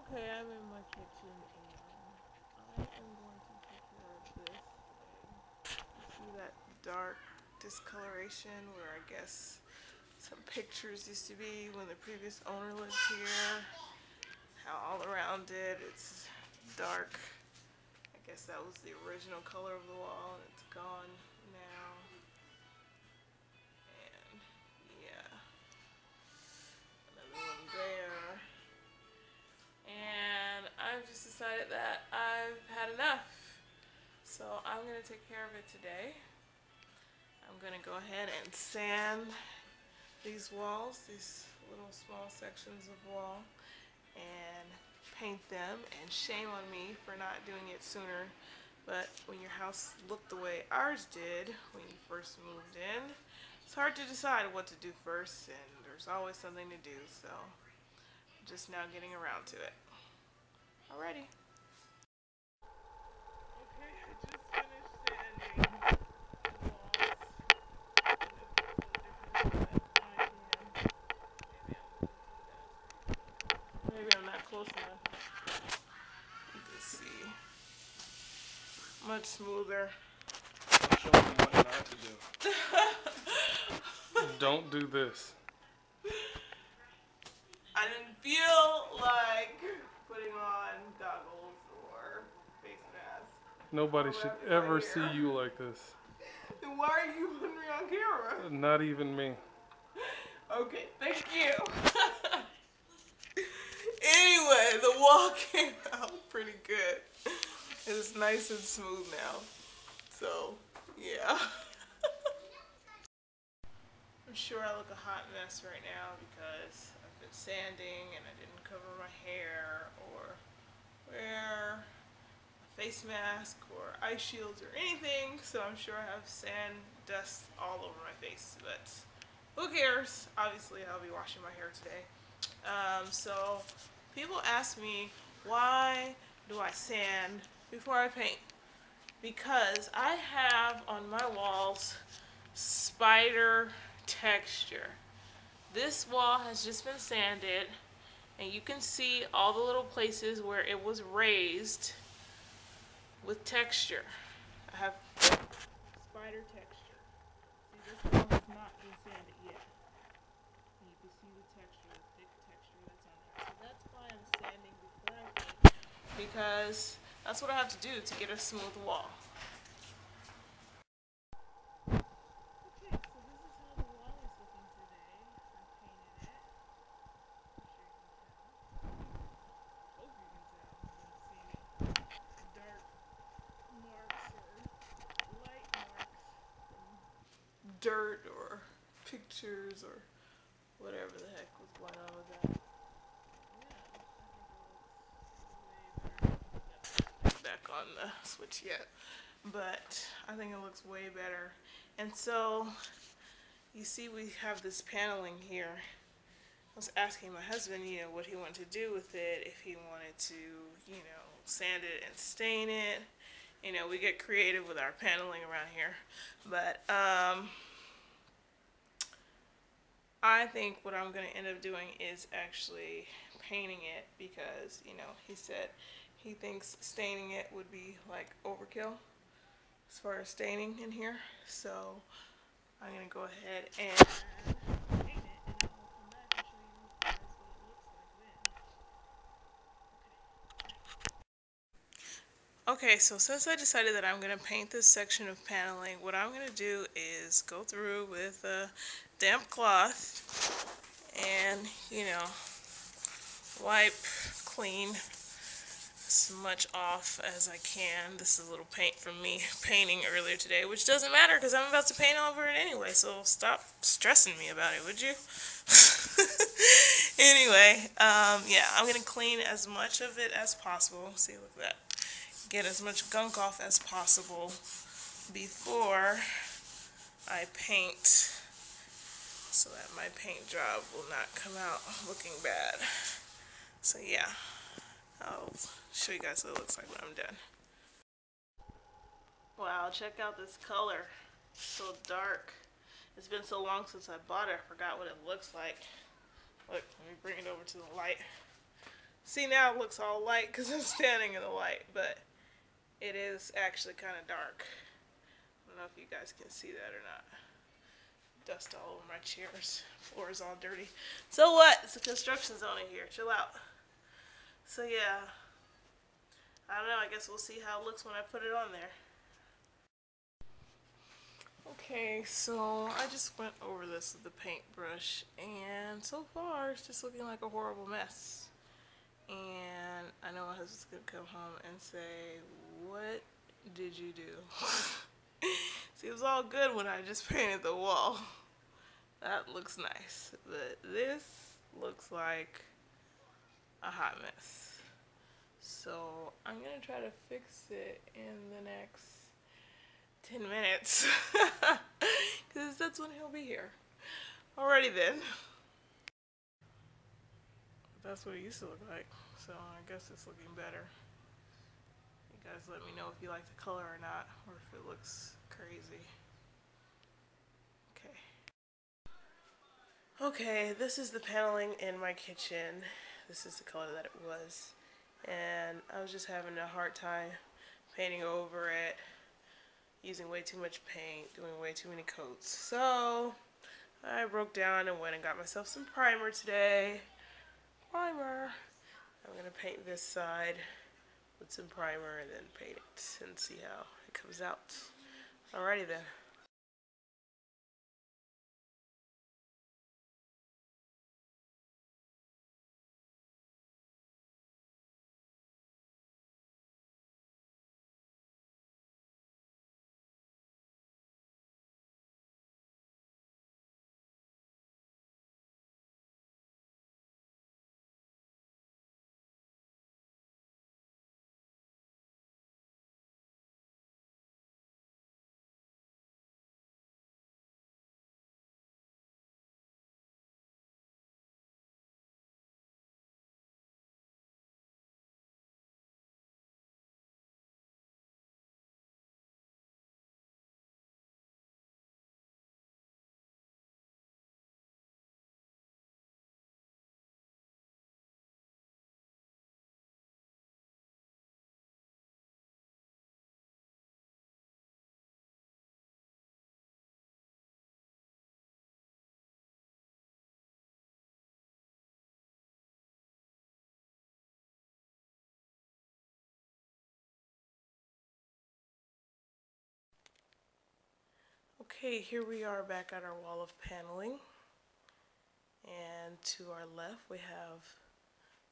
Okay, I'm in my kitchen and I am going to take care of this thing. See that dark discoloration where I guess some pictures used to be when the previous owner lived here. How all around it it's dark. I guess that was the original color of the wall and it's gone now. And yeah, another one there. And I've just decided that I've had enough. So I'm going to take care of it today. I'm going to go ahead and sand these walls, these little small sections of wall, and paint them. And shame on me for not doing it sooner. But when your house looked the way ours did when you first moved in, it's hard to decide what to do first, and there's always something to do. So I'm just now getting around to it. Alrighty. Okay, I just finished sanding the walls. Maybe I'm not close enough. Let's see. Much smoother. Show me what not to do. Don't do this. I didn't feel like putting on goggles or face mask. Nobody should ever see you like this. Then why are you putting me on camera? Not even me. Okay, thank you. Anyway, the wall came out pretty good. It's nice and smooth now. So, yeah. I'm sure I look a hot mess right now because I've been sanding and I didn't cover my hair or wear a face mask or eye shields or anything. So I'm sure I have sand dust all over my face, but who cares? Obviously, I'll be washing my hair today. So people ask me, why do I sand before I paint? Because I have on my walls spider texture. This wall has just been sanded and you can see all the little places where it was raised with texture. I have spider texture. See, this wall has not been sanded yet. And you can see the texture, the thick texture that's on there. So that's why I'm sanding before I paint, because that's what I have to do to get a smooth wall. Dirt or pictures or whatever the heck was going on with that. Yeah, back on the switch yet, but I think it looks way better. And so you see we have this paneling here. I was asking my husband, what he wanted to do with it, if he wanted to, sand it and stain it. We get creative with our paneling around here, but I think what I'm going to end up doing is actually painting it because, he said he thinks staining it would be like overkill as far as staining in here. So I'm going to go ahead and paint it, and then I'll come back and show you guys what it looks like then. Okay, so since I decided that I'm going to paint this section of paneling, what I'm going to do is go through with a damp cloth and, wipe clean as much off as I can. This is a little paint from me painting earlier today, which doesn't matter because I'm about to paint over it anyway, so stop stressing me about it, would you? Anyway, yeah, I'm going to clean as much of it as possible. See, look at that. Get as much gunk off as possible before I paint, so that my paint job will not come out looking bad. So yeah, I'll show you guys what it looks like when I'm done. Wow, check out this color. It's so dark. It's been so long since I bought it, I forgot what it looks like. Look, let me bring it over to the light See, now it looks all light because I'm standing in the light, but it is actually kind of dark. I don't know if you guys can see that or not. Dust all over my chairs. Floor is all dirty. So what? It's a construction zone in here. Chill out. So yeah. I don't know. I guess we'll see how it looks when I put it on there. Okay, so I just went over this with the paintbrush, and so far it's just looking like a horrible mess. And I know my husband's gonna come home and say, "What did you do?" See, it was all good when I just painted the wall. That looks nice, but this looks like a hot mess. So I'm gonna try to fix it in the next 10 minutes, because that's when he'll be here. Alrighty then. That's what it used to look like, so I guess it's looking better. You guys let me know if you like the color or not, or if it looks crazy. Okay, this is the paneling in my kitchen. This is the color that it was, and I was just having a hard time painting over it, using way too much paint, doing way too many coats. So I broke down and went and got myself some primer today. Primer. I'm gonna paint this side with some primer and then paint it and see how it comes out. Alrighty then. Okay, here we are back at our wall of paneling, and to our left we have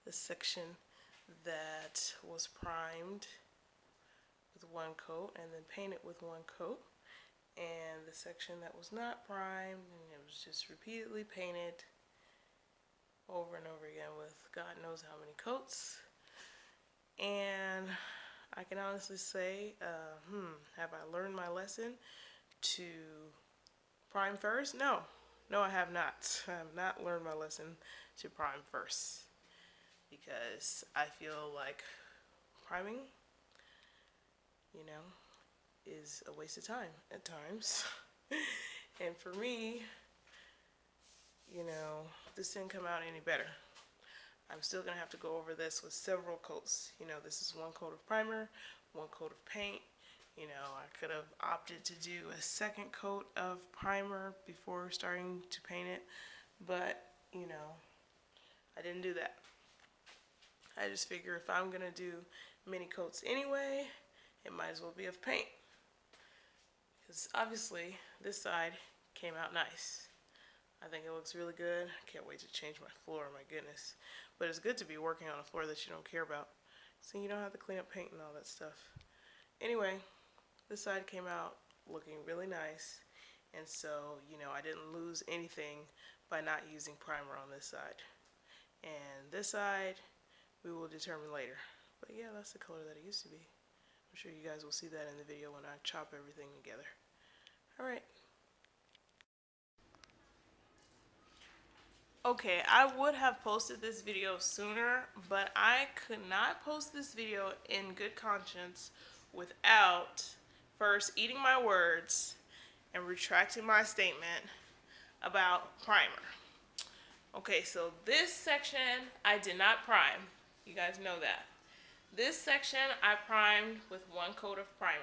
the section that was primed with one coat and then painted with one coat, and the section that was not primed and it was just repeatedly painted over and over again with God knows how many coats. And I can honestly say, have I learned my lesson to prime first? No, I have not. I have not learned my lesson to prime first, because I feel like priming, is a waste of time at times. And for me, this didn't come out any better. I'm still gonna have to go over this with several coats. This is one coat of primer, one coat of paint. I could have opted to do a second coat of primer before starting to paint it, but I didn't do that. I just figure if I'm gonna do many coats anyway, it might as well be of paint, because obviously this side came out nice. I think it looks really good. I can't wait to change my floor, my goodness. But it's good to be working on a floor that you don't care about, so you don't have to clean up paint and all that stuff. Anyway, this side came out looking really nice, and so I didn't lose anything by not using primer on this side. And this side we will determine later. But yeah, that's the color that it used to be. I'm sure you guys will see that in the video when I chop everything together. Alright. Okay, I would have posted this video sooner, but I could not post this video in good conscience without first eating my words and retracting my statement about primer. Okay, so this section I did not prime. You guys know that. This section I primed with 1 coat of primer.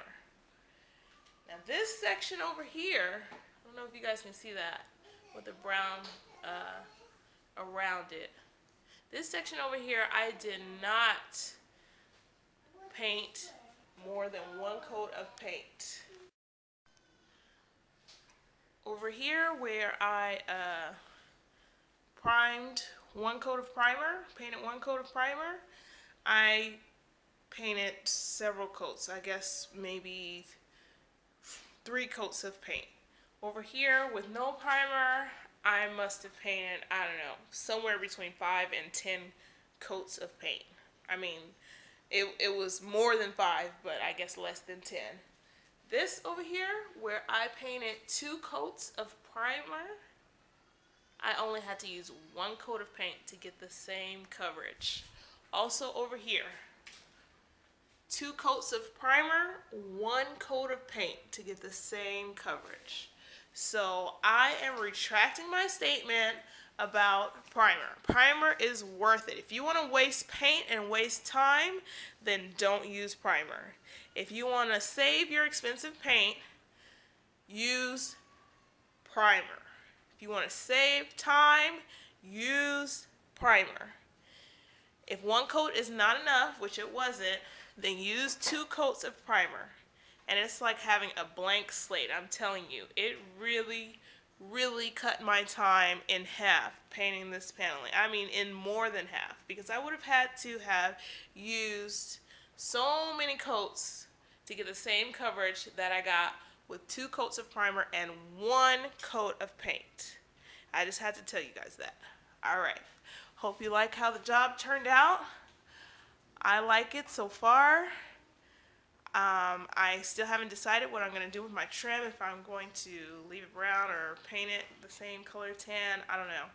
Now this section over here, I don't know if you guys can see that with the brown around it. This section over here, I did not paint more than 1 coat of paint. Over here where I primed 1 coat of primer, painted 1 coat of primer, I painted several coats, I guess maybe 3 coats of paint. Over here with no primer, I must have painted, I don't know, somewhere between 5 and 10 coats of paint. I mean, it was more than 5, but I guess less than 10. This over here, where I painted 2 coats of primer, I only had to use 1 coat of paint to get the same coverage. Also over here, 2 coats of primer, 1 coat of paint to get the same coverage. So I am retracting my statement about primer. Primer is worth it. If you want to waste paint and waste time, then don't use primer. If you want to save your expensive paint, use primer. If you want to save time, use primer. If 1 coat is not enough, which it wasn't, then use 2 coats of primer. And it's like having a blank slate. I'm telling you, it really cut my time in half painting this paneling. I mean, in more than half, because I would have had to have used so many coats to get the same coverage that I got with 2 coats of primer and 1 coat of paint. I just had to tell you guys that. Alright, hope you like how the job turned out. I like it so far. I still haven't decided what I'm going to do with my trim, if I'm going to leave it brown or paint it the same color tan. I don't know.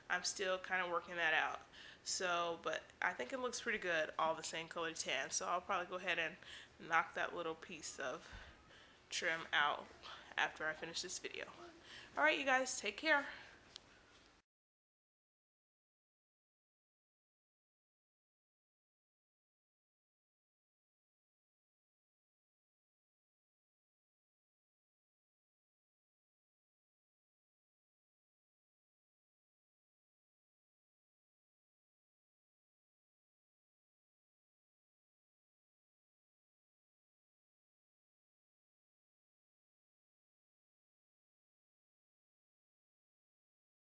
I'm still kind of working that out. So, but I think it looks pretty good, all the same color tan. So I'll probably go ahead and knock that little piece of trim out after I finish this video. Alright, you guys, take care.